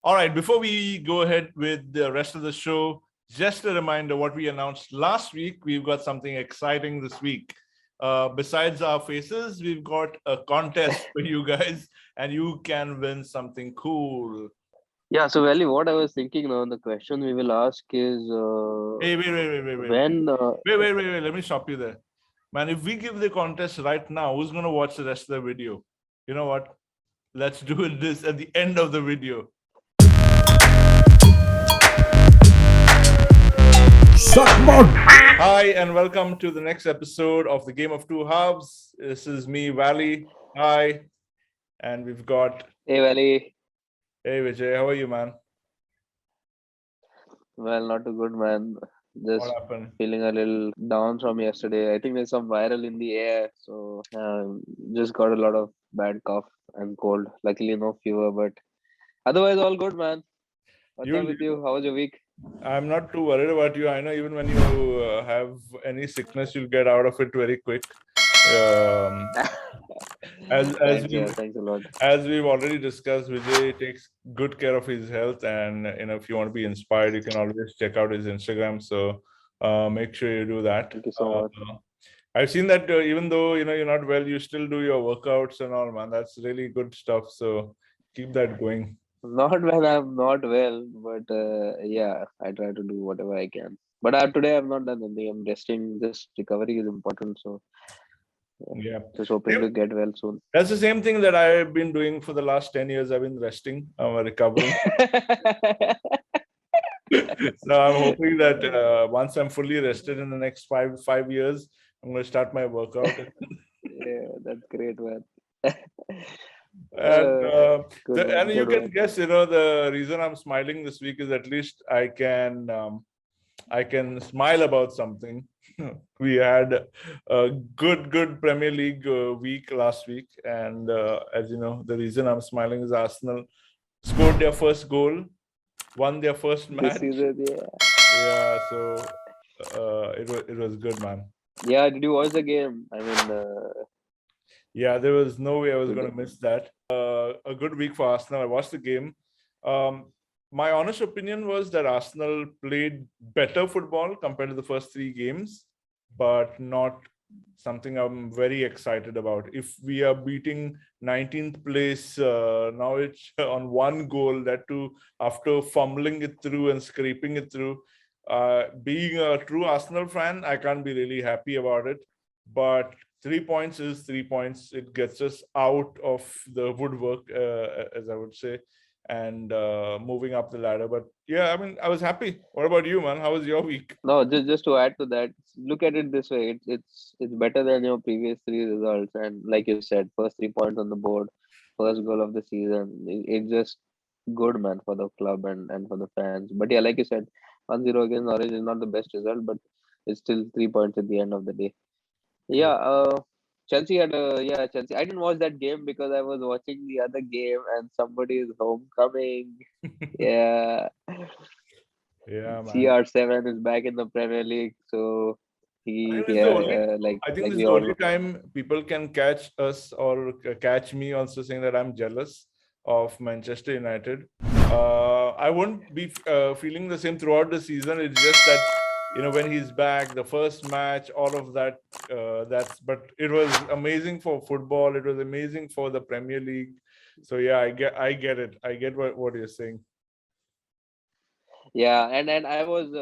All right, before we go ahead with the rest of the show, just a reminder what we announced last week. We've got something exciting this week. Besides our faces, we've got a contest for you guys, and you can win something cool. Yeah, so Valley, what I was thinking now, the question we will ask is Hey, wait. when Let me stop you there. Man, if we give the contest right now, who's going to watch the rest of the video? You know what? Let's do this at the end of the video. Hi, and welcome to the next episode of the Game of Two Halves. This is me, Valley. Hi, and we've got. Hey Valley, Hey, Vijay, how are you, man? well, not too good, man. What Just happened? feeling a little down from yesterday. I think there's some viral in the air, so just got a lot of bad cough and cold. Luckily, no fever, but otherwise, all good, man. What's up You'll. with you? How was your week? I'm not too worried about you. I know even when you have any sickness, you'll get out of it very quick. Um, as Thanks, we yeah, thanks a lot. as we've already discussed, Vijay takes good care of his health, and if you want to be inspired, you can always check out his Instagram. So make sure you do that. Thank you so much. I've seen that even though you're not well, you still do your workouts and all, man. That's really good stuff. So keep that going. Not when I'm not well, but yeah, I try to do whatever I can. But today I've not done anything. I'm resting. Just recovery is important, so Yeah. just hoping to get well soon. That's the same thing that I've been doing for the last 10 years. I've been resting, recovering. So I'm hoping that once I'm fully rested in the next five years, I'm going to start my workout. Yeah, that's great, man. And Good one, and you good can one. guess, the reason I'm smiling this week is at least I can smile about something. We had a good Premier League week last week, and as you know, the reason I'm smiling is Arsenal scored their first goal, won their first This match. season, yeah. Yeah, so it was good, man. Yeah, did you watch the game? I mean, Yeah, there was no way I was going did to miss that. A good week for Arsenal. I watched the game. My honest opinion was that Arsenal played better football compared to the first three games, but not something I'm very excited about. If we are beating 19th place Norwich on one goal, that too after fumbling it through and scraping it through, being a true Arsenal fan, I can't be really happy about it. But 3 points is 3 points. It gets us out of the woodwork, as I would say, and moving up the ladder. But yeah, I mean, I was happy. What about you, man? How was your week? no, just to add to that, look at it this way. It's better than your previous three results, and like you said, first 3 points on the board, first goal of the season. It's just good, man, for the club and for the fans. But yeah, like you said, 1-0 against Norwich is not the best result, but it's still 3 points at the end of the day. Yeah, True. Chelsea had a yeah Chelsea. I didn't watch that game because I was watching the other game and somebody is homecoming. Yeah, Yeah, man. CR7 is back in the Premier League, so I he think it's the yeah only. like I think like this is we the all only know. time people can catch us or catch me also saying that I'm jealous of Manchester United. I won't be feeling the same throughout the season. It's just that when he's back, the first match, all of that. That's. But it was amazing for football. It was amazing for the Premier League. So yeah, I get it. I get what you're saying. Yeah, and I was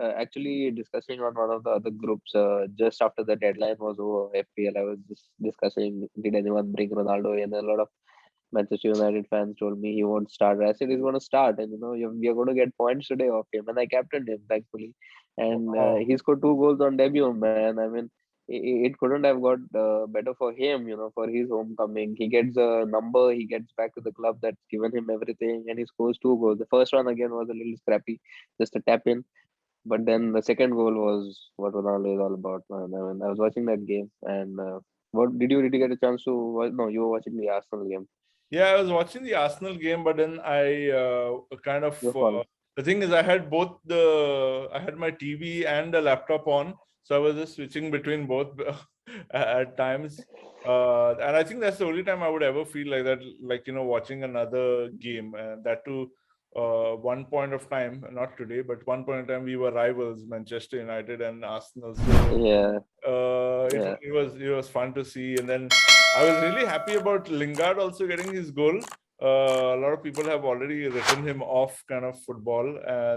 actually discussing on one of the other groups just after the deadline was over FPL. I was just discussing, did anyone bring Ronaldo in? A lot of Manchester United fans told me he won't start. I said he's going to start, and you're going to get points today off him. And I captained him, thankfully, and Wow. he scored 2 goals on debut. Man, I mean, it couldn't have got better for him. For his homecoming, he gets a number. He gets back to the club that's given him everything, and he scores 2 goals. The first one again was a little scrappy, just a tap in. But then the second goal was what Ronaldo is all about, man. I mean, I was watching that game, and what did you get a chance to watch? No, you were watching the Arsenal game. Yeah, I was watching the Arsenal game, but then I kind of You follow. the thing is I had my TV and the laptop on, so I was just switching between both at times. And I think that's the only time I would ever feel like that, like watching another game, and that too one point of time, not today, but one point of time, we were rivals, Manchester United and Arsenal. So Yeah, it, yeah. it was fun to see. And then I was really happy about Lingard also getting his goal. A lot of people have already written him off kind of football.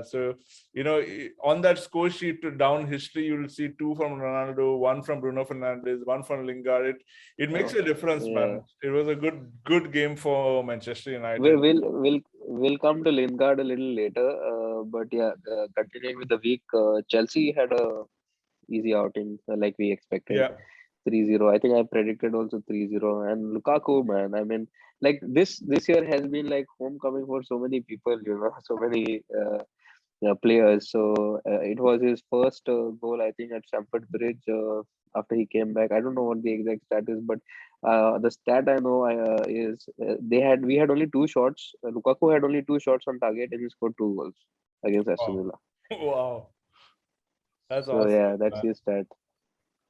So, on that score sheet to down history, you will see two from Ronaldo, one from Bruno Fernandes, one from Lingard. It makes Oh, a difference, yeah. man. It was a good game for Manchester We'll United. we'll we'll we'll come to Lingard a little later. But yeah, continuing with the week, Chelsea had a easy outing like we expected. Yeah, 3-0. I think I predicted also 3-0. And Lukaku, man, I mean, like this year has been like homecoming for so many people, so many players. So it was his first goal, I think, at Stamford Bridge after he came back. I don't know what the exact stat is, but the stat I know is we had only two shots. Lukaku had only two shots on target, and he scored two goals against Aston wow, Villa. wow, that's So awesome, yeah, that's man. his stat.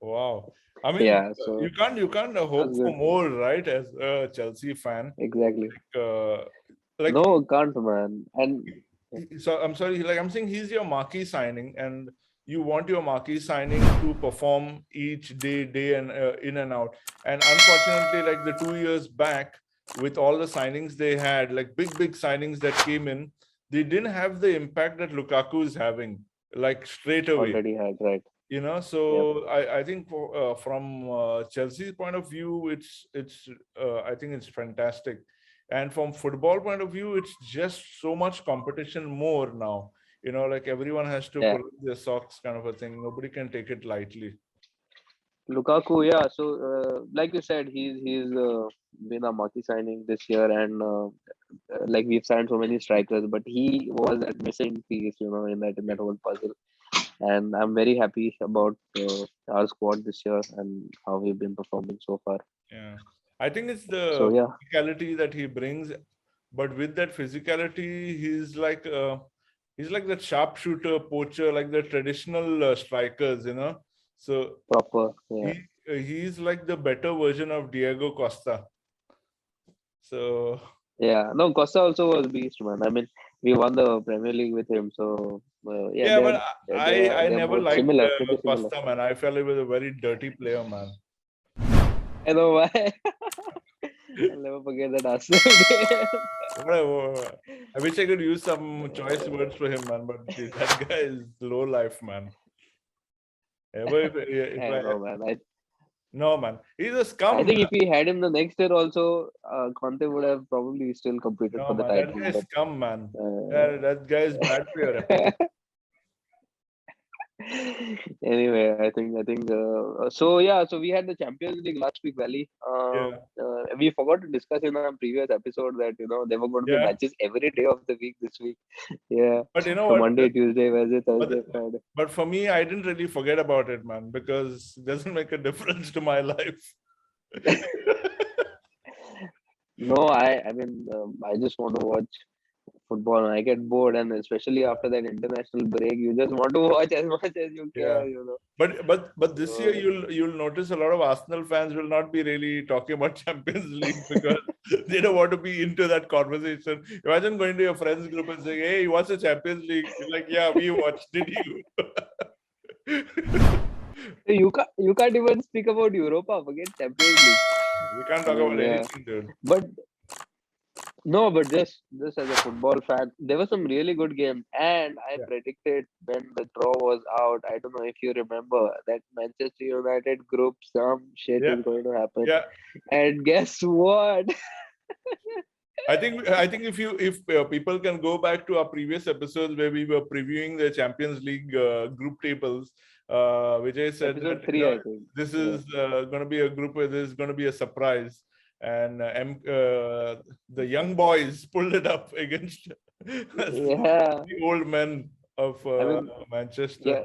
Wow. I mean, Yeah, you so can't that's hope for good. more, right? As a Chelsea fan, Exactly. uh, like No, can't man. And so I'm sorry, like I'm saying he's your marquee signing, and you want your marquee signing to perform each day and in and out. And unfortunately, like the 2 years back, with all the signings they had, like big signings that came in, they didn't have the impact that Lukaku is having, like straight away. already had, right. Yep. So I think from Chelsea's point of view, it's I think it's fantastic, and from football point of view, it's just so much competition more now. Like everyone has to Yeah. pull up their socks, kind of a thing. Nobody can take it lightly. Lukaku, yeah. So, like you said, he's been a marquee signing this year, and like we've signed so many strikers, but he was that missing piece, in that whole puzzle. And I'm very happy about our squad this year and how we've been performing so far. Yeah, I think it's So the yeah, physicality that he brings, but with that physicality, he's like that sharpshooter, poacher, like the traditional strikers. So proper. Yeah, he's like the better version of Diego Costa. So yeah. No, Costa also was beast, man. I mean, we won the Premier League with him, so yeah, yeah, but I they're never both liked similar, pretty similar. Costa, man. I felt he was a very dirty player, man. I know why. I'll never forget that Arsenal game. Whatever. I wish I could use some choice words for him, man. But that guy is low life, man. Ever if I I know, man. no, man, he's a I scum, think man. if we had him the next year also, Conte would have probably still competed No, for the man, that title. guy is But scum, uh, uh, that guy is bad for your reputation. anyway, so yeah. So we had the Champions League last week, Valley. Yeah, We forgot to discuss in our previous episode that there were going to be yeah. matches every day of the week this week. Yeah, But you know so what? Monday, Tuesday, Wednesday, But Thursday, Friday. but for me, I didn't really forget about it, man, because it doesn't make a difference to my life. No, I just want to watch football and I get bored, and especially after that international break, you just want to watch as much as you Yeah. can. But this year So, you'll notice a lot of Arsenal fans will not be really talking about Champions League because they don't want to be into that conversation. Imagine going to your friends group and saying, "Hey, you watch the Champions League?" You're like, "Yeah, we watched. Did you?" you can't even speak about Europa, forget Champions League. We can't I talk mean, about yeah, anything, dude. but no, but just as a football fan, there were some really good games, and I Yeah, predicted when the draw was out. I don't know if you remember that Manchester United group, some shit yeah, is going to happen, yeah. and guess what? I think if people can go back to our previous episodes where we were previewing the Champions League group tables, Vijay said that Episode three, I think. this Yeah. is going to be a group where there's going to be a surprise, and the young boys pulled it up against Yeah, the old men of I mean, Manchester. yeah,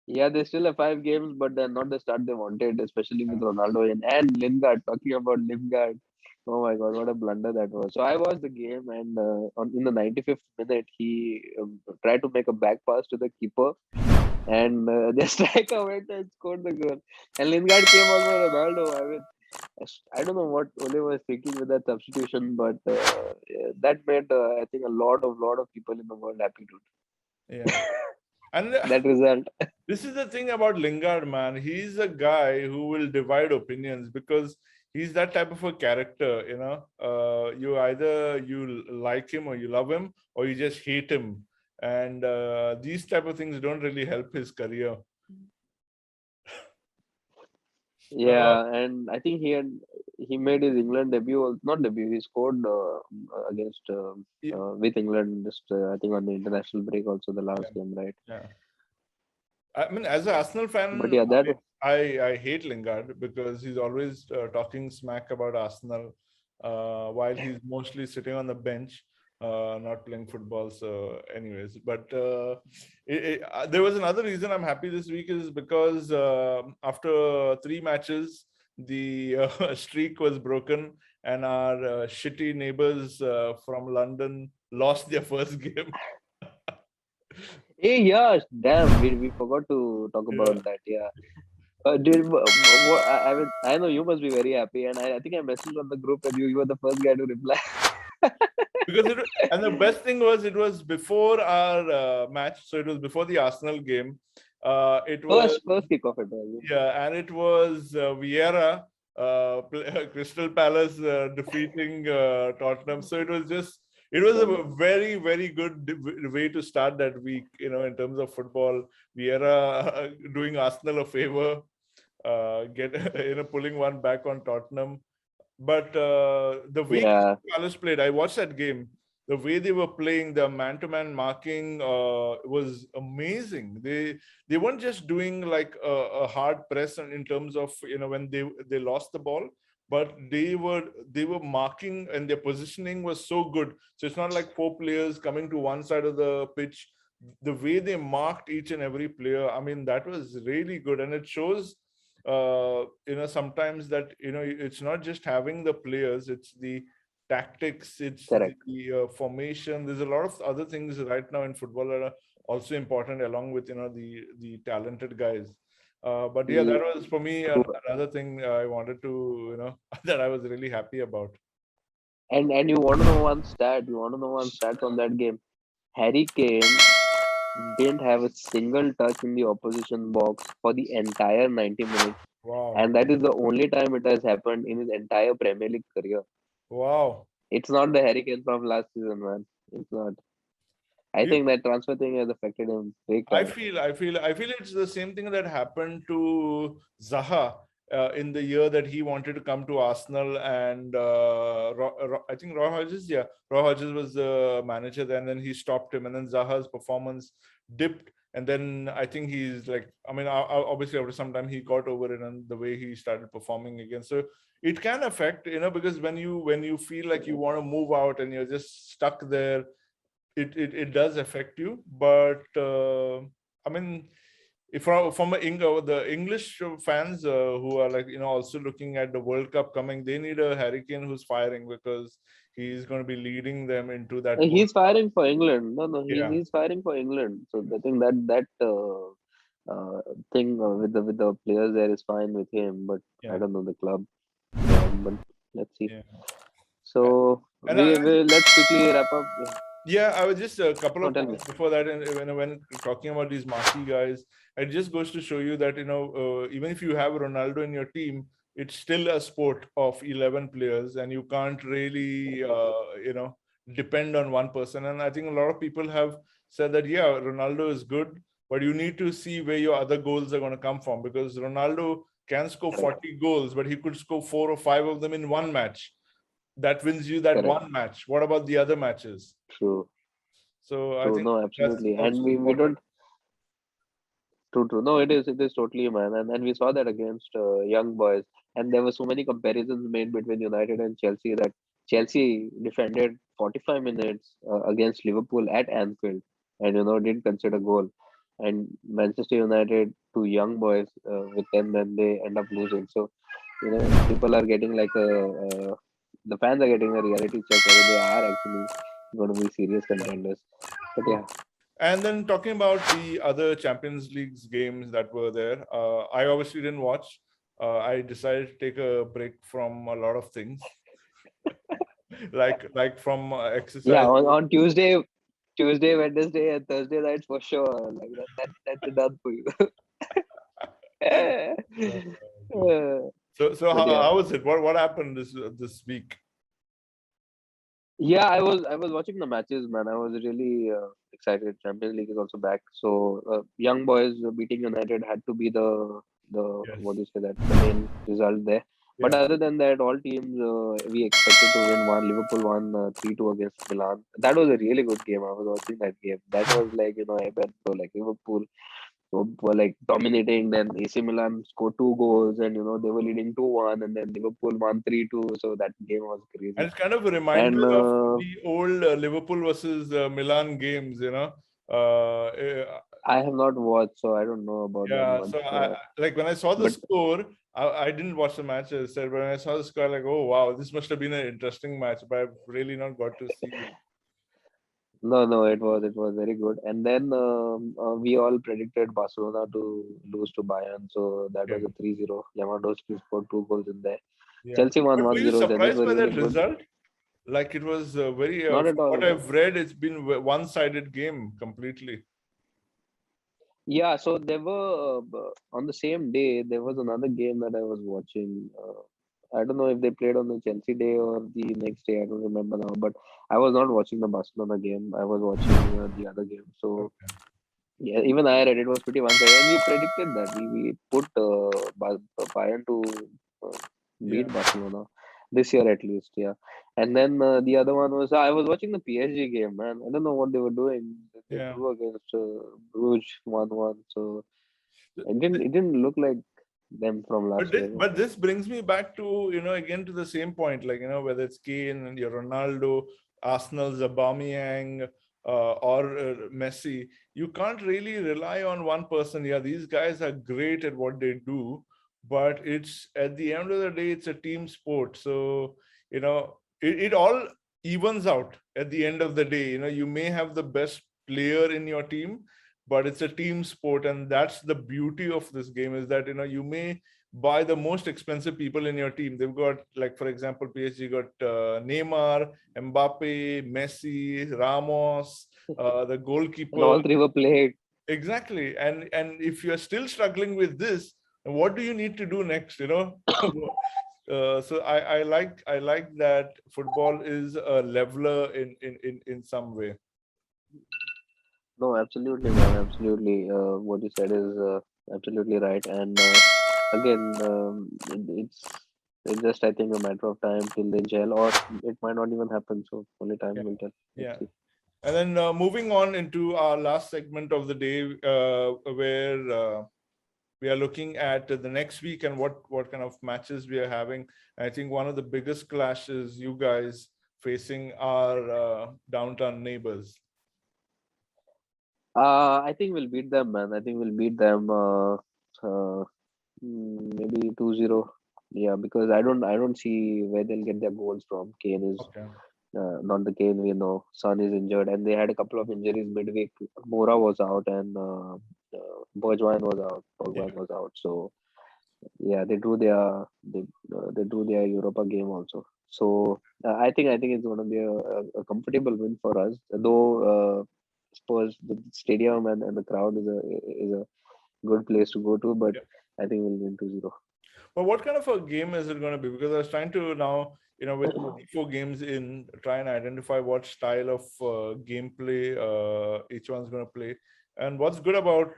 yeah, they still have 5 games, but they're not the start they wanted, especially with Ronaldo in and Lingard. Talking about Lingard, oh my God, what a blunder that was! So I watched the game, and in the 95th minute, he tried to make a back pass to the keeper, and the striker went and scored the goal. And Lingard came on for Ronaldo. I mean, I don't know what Ole was thinking with that substitution, but yeah, that made I think a lot of people in the world happy, dude. Yeah. And That result. this is the thing about Lingard, man. He's a guy who will divide opinions because he's that type of a character, you know. You either you like him or you love him or you just hate him. And these type of things don't really help his career. Uh, Yeah, and I think he made his England debut, not debut. He scored against yeah, with England just I think on the international break also the last game, right? yeah. I mean, as an Arsenal But fan, yeah, that I hate Lingard because he's always talking smack about Arsenal while he's mostly sitting on the bench, not playing football. So, anyways, but there was another reason I'm happy this week is because after 3 matches, the streak was broken, and our shitty neighbors from London lost their first game. hey yeah, damn, we forgot to talk Yeah. about that. Yeah, dude, I mean, I know you must be very happy, and I think I messaged on the group and you were the first guy to reply. Because and the best thing was it was before our match, so it was before the Arsenal game. It was First kickoff it was. yeah, and it was Vieira, Crystal Palace defeating Tottenham. So it was a very very good way to start that week. You know, in terms of football, Vieira doing Arsenal a favor, get pulling one back on Tottenham. But the way Yeah, Crystal Palace played, I watched that game. The way they were playing, the man-to-man marking was amazing. They weren't just doing like a hard press in terms of when they lost the ball, but they were marking and their positioning was so good. So it's not like 4 players coming to one side of the pitch. The way they marked each and every player, I mean, that was really good, and it shows sometimes that it's not just having the players, it's the tactics, it's correct. the formation. There's a lot of other things right now in football that are also important along with the talented guys. But yeah, that Mm, was for me true. another thing I wanted to that I was really happy about. And you want to know one stat? You want to know one stat from that game? Harry Kane didn't have a single touch in the opposition box for the entire 90 minutes. Wow. And that is the only time it has happened in his entire Premier League career. Wow. It's not the Harry Kane from last season, man. It's not. I You think that transfer thing has affected him big I time. feel, I feel, I feel it's the same thing that happened to Zaha in the year that he wanted to come to Arsenal, and I think Roy Hodges, yeah, Roy Hodges was the manager then, and then he stopped him, and then Zaha's performance dipped, and then I think he's like, I mean, obviously after some time he got over it, and the way he started performing again, so it can affect, because when you feel like you want to move out and you're just stuck there, it does affect you. But I mean, if from the English fans who are like also looking at the World Cup coming, they need a Harry Kane who's firing, because he's going to be leading them into that World He's Cup. firing for England. No, no, Yeah, he's firing for England. So I think thing with the players there is fine with him, but I yeah, don't know the club. Yeah, but let's see. yeah. So And we let's quickly wrap up. yeah, I was just a couple No, of tell me. points before that, and when talking about these marquee guys, it just goes to show you that even if you have Ronaldo in your team, it's still a sport of 11 players, and you can't really depend on one person. And I think a lot of people have said that yeah, Ronaldo is good, but you need to see where your other goals are going to come from, because Ronaldo can score Correct. 40 goals, but he could score 4 or 5 of them in one match. That wins you that Correct. one match. What about the other matches? True. So I True. think No, that's absolutely. And also we important. don't. True. True. No, it is totally, man. And we saw that against young boys, and there were so many comparisons made between United and Chelsea that Chelsea defended 45 minutes against Liverpool at Anfield, and didn't concede a goal. And Manchester United, two young boys with them, then they end up losing. So people are getting like the fans are getting a reality check whether they are actually going to be serious contenders. But Yeah. yeah, And then talking about the other Champions Leagues games that were there, I obviously didn't watch. I decided to take a break from a lot of things, like from Yeah, exercise. on Tuesday, Wednesday, and Thursday nights for sure. Like that's done for you. Uh, dude. So But yeah, how was it? What happened this week? yeah, I was watching the matches, man. I was really excited. Champions League is also back. So young boys beating United had to be the what Yes. do you say, that the main result there. But Yeah. other than that, all teams we expected to win. One Liverpool won 3-2 against Milan. That was a really good game. I was watching that game. That was like, I bet so, like Liverpool were like dominating. Then AC Milan scored two goals, and they were leading 2-1, and then Liverpool won 3-2. So that game was And crazy. it's kind of a reminder And of the old Liverpool versus Milan games, I have not watched, so I don't know about that Yeah, much. so like when I saw the But score, I didn't watch the match as I said, but when I saw the score, like, oh wow, this must have been an interesting match, but I've really not got to see it. no, it was very good. And then we all predicted Barcelona to lose to Bayern, so that Yeah, was a 3-0. Lewandowski scored two goals in there. yeah. Chelsea won But were you 1-0. Zenit surprised were by really that good. result? Like it was very, Not at from what all. I've read, it's been one-sided game completely. Yeah, so there were on the same day there was another game that I was watching. I don't know if they played on the Chelsea day or the next day. I don't remember now, but I was not watching the Barcelona game. I was watching the other game. So Okay. yeah, even I read it was pretty one-sided, and we predicted that. We put Bayern to uh, Yeah, beat Barcelona this year at least. Yeah, and then the other one was I was watching the PSG game, man. I don't know what they were doing. They yeah. drew against Bruges 1-1, so it didn't look like them from But last this, year. Yeah. but this brings me back to, again to the same point, like, whether it's Kane and your Ronaldo, Arsenal's Aubameyang, or Messi, you can't really rely on one person. Yeah, these guys are great at what they do, but it's at the end of the day, it's a team sport. So, it all evens out at the end of the day. You may have the best player in your team, but it's a team sport, and that's the beauty of this game, is that you may buy the most expensive people in your team. They've got, like, for example, PSG got Neymar, Mbappe, Messi, Ramos, the And goalkeeper. all three were played. Exactly. And if you're still struggling with this, what do you need to do next? So I like that football is a leveler in some way. No, absolutely, man. Absolutely. What you said is absolutely right. And again, it's just, I think, a matter of time till they gel, or it might not even happen. So only time Yeah. will tell. Let's Yeah. see. And then moving on into our last segment of the day, where we are looking at the next week and what kind of matches we are having. I think one of the biggest clashes you guys facing are downtown neighbors. I think we'll beat them, man. I think we'll beat them. Maybe 2-0. Yeah, because I don't see where they'll get their goals from. Kane is Okay. not the Kane we know. Son is injured, and they had a couple of injuries midweek. Mora was out, and Bergwijn was out. Yeah. Bergwijn was out. So yeah, they drew their Europa game also. So I think it's going to be a comfortable win for us. Though Spurs, the stadium and the crowd is a good place to go to, but Yeah. I think we'll win 2-0. But what kind of a game is it going to be? Because I was trying to now, with 34 games in, try and identify what style of gameplay each one's going to play. And what's good about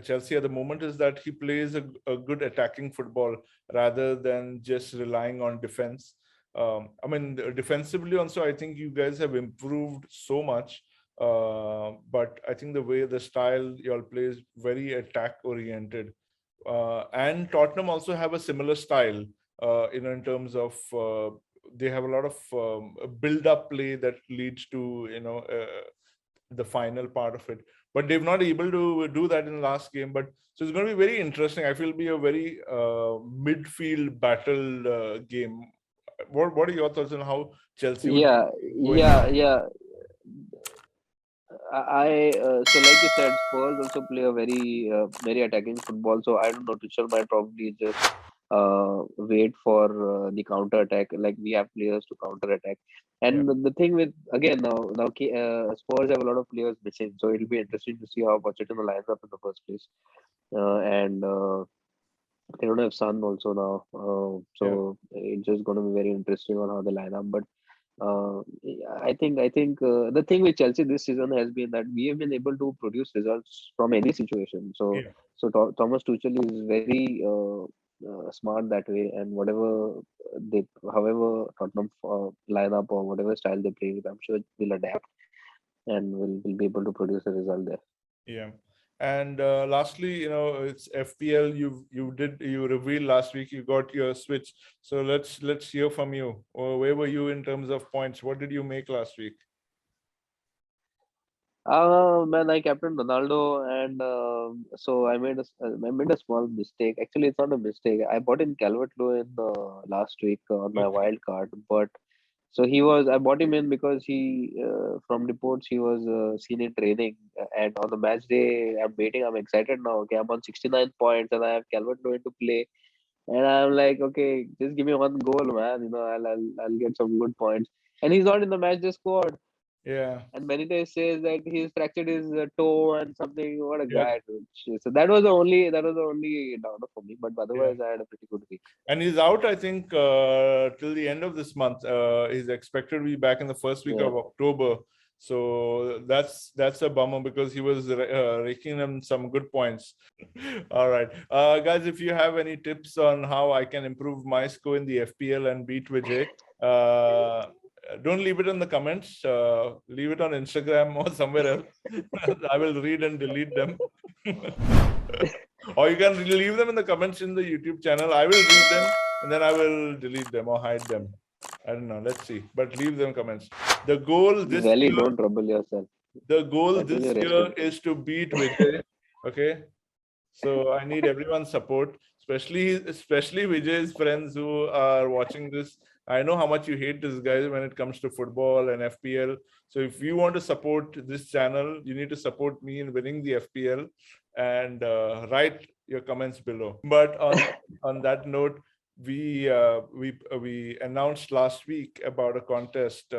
Chelsea at the moment is that he plays a good attacking football rather than just relying on defense. I mean, defensively also, I think you guys have improved so much. But I think the way the style y'all play is very attack oriented, and Tottenham also have a similar style, in terms of they have a lot of build-up play that leads to the final part of it. But they've not able to do that in the last game. But so it's going to be very interesting. I feel it'll be a very midfield battle game. What are your thoughts on how Chelsea would Yeah, go in? yeah, yeah. So like you said, Spurs also play a very attacking football. So I don't know. Tuchel might probably just wait for the counter attack. Like we have players to counter attack. Yeah, And the thing with again now Spurs have a lot of players missing. So it'll be interesting to see how Pochettino lines up in the first place. And They don't have Sun also now. yeah, So it's just going to be very interesting on how they line up. But I think the thing with Chelsea this season has been that we have been able to produce results from any situation. yeah, Thomas Tuchel is very smart that way, and however Tottenham line up or whatever style they play with, I'm sure will adapt and will be able to produce a result there. yeah. And lastly, it's FPL. You revealed last week you got your switch. So let's hear from you. Or where were you in terms of points? What did you make last week? Man, I captained Ronaldo, and so I made a small mistake. Actually, it's not a mistake. I bought in Calvert-Lewin last week on my Okay. wild card, but so he was. I bought him in because from reports, he was seen in training, and on the match day, I'm waiting. I'm excited now. Okay, I'm on 69 points, and I have Calvert-Lewin to play, and I'm like, okay, just give me one goal, man. I'll get some good points. And he's not in the match day squad. Yeah. And Benitez says that he's fractured his toe and something. What a Yeah. guy, dude. So that was the only downer for me. But Yeah. otherwise, I had a pretty good week. And he's out, I think, till the end of this month. He's expected to be back in the first week Yeah. of October. So that's a bummer because he was raking in some good points. All right, guys, if you have any tips on how I can improve my score in the FPL and beat Vijay, don't leave it in the comments. Leave it on Instagram or somewhere else. I will read and delete them. Or you can leave them in the comments in the YouTube channel. I will read them and then I will delete them or hide them. I don't know. Let's see. But leave them comments. The goal this Valley, year, don't trouble yourself. the goal That was this your rest year in peace. is to beat Vijay. Okay. So I need everyone's support, especially Vijay's friends who are watching this. I know how much you hate this guy when it comes to football and FPL. So if you want to support this channel, you need to support me in winning the FPL and write your comments below. But on that note, we announced last week about a contest.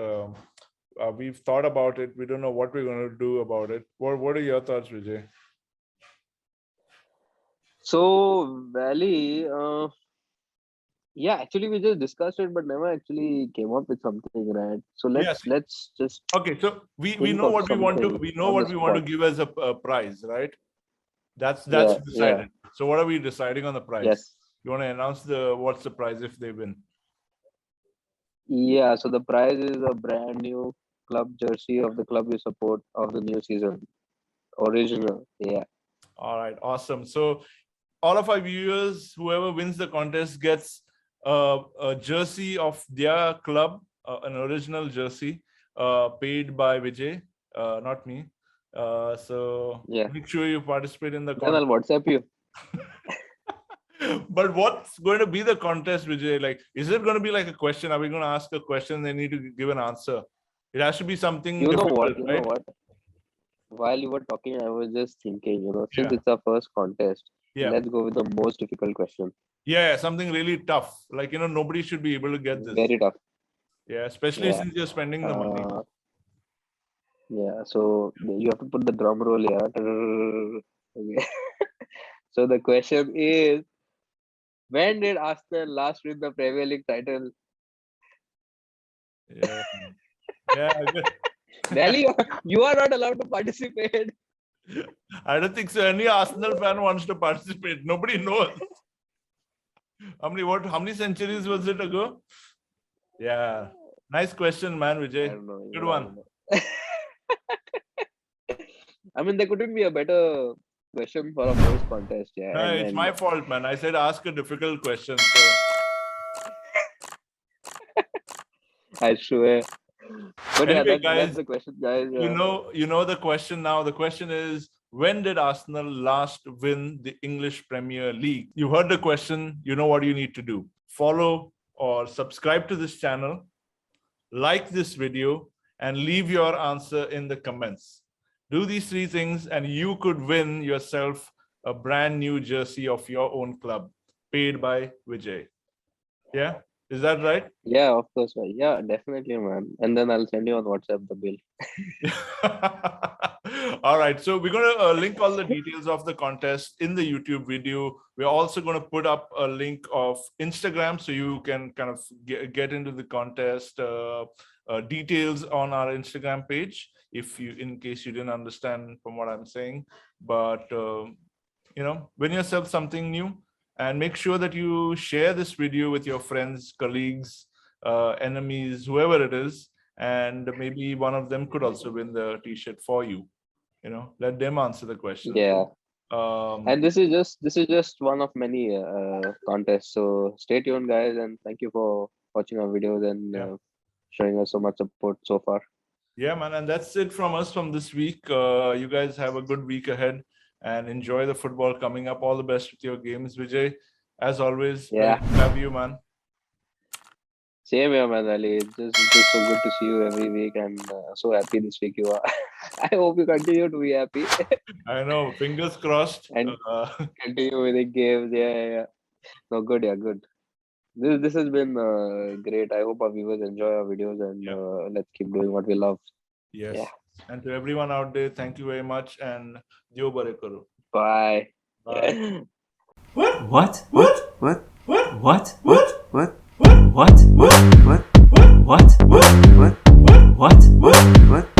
We've thought about it. We don't know what we're going to do about it. What are your thoughts, Vijay? So, Valley, yeah, actually, we just discussed it, but never actually came up with something, right? So Yes. let's just Okay, so we think know of what we want to something on the what we want to spot. give as a prize, right? That's Yeah, yeah, decided. So what are we deciding on the prize? yes. You want to announce what's the prize if they win? Yeah, so the prize is a brand new club jersey of the club you support of the new season. Original. Yeah. All right, awesome. So all of our viewers, whoever wins the contest gets a jersey of their club, an original jersey, paid by Vijay, not me. So Yeah. make sure you participate in the Then I'll contest. WhatsApp you. But what's going to be the contest, Vijay? Like, is it going to be like a question? Are we going to ask a question? They need to give an answer. It has to be something You know what? difficult, You know right? what? While you were talking, I was just thinking, since Yeah. it's our first contest, Yeah. let's go with the most difficult question. Yeah. Something really tough. Like, nobody should be able to get this. Very tough. Yeah. Especially Yeah. since you're spending the money. Yeah. So you have to put the drum roll here. Okay. So the question is, when did Arsenal last win the Premier League title? Yeah. Yeah. Good. Valley, you are not allowed to participate. I don't think so. Any Arsenal fan wants to participate. Nobody knows. How many centuries was it ago? Yeah. Nice question, man, I Vijay. don't know. Good I one. don't know. I mean, there couldn't be a better question for a first contest. Yeah. No, And it's then my fault, man. I said ask a difficult question. So I swear. But yeah, anyway, that's guys, the question, guys. you know the question now. The question is, when did Arsenal last win the English Premier League? You heard the question. You know what you need to do. Follow or subscribe to this channel, like this video, and leave your answer in the comments. Do these three things, and you could win yourself a brand new jersey of your own club, paid by Vijay. Yeah, is that right? Yeah, of course, man. Yeah, definitely, man. And then I'll send you on WhatsApp the bill. All right. So we're going to link all the details of the contest in the YouTube video. We're also going to put up a link of Instagram so you can kind of get into the contest details on our Instagram page if you, in case you didn't understand from what I'm saying. But win yourself something new, and make sure that you share this video with your friends, colleagues, enemies, whoever it is, and maybe one of them could also win the t-shirt for you. Let them answer the question. Yeah. um And this is just one of many contests. So stay tuned, guys, and thank you for watching our videos and yeah, showing us so much support so far. yeah, man, and that's it from us from this week. You guys have a good week ahead and enjoy the football coming up. All the best with your games, Vijay. As always, pleasure Yeah. to have you, man. Same here, man, Ali. It's just so good to see you every week, and so happy this week you are. I hope you continue to be happy I know, fingers crossed. and continue winning games. Yeah, yeah, yeah. No, good, yeah, good. This has been great. I hope our viewers enjoy our videos, and Yeah. let's keep doing what we love. Yeah. Yes. And to everyone out there, thank you very much, and Dio Bare Karo. Bye. Bye. What? What? What? What? What? What? What? What? What? What? What? What? What? What? What? What? What?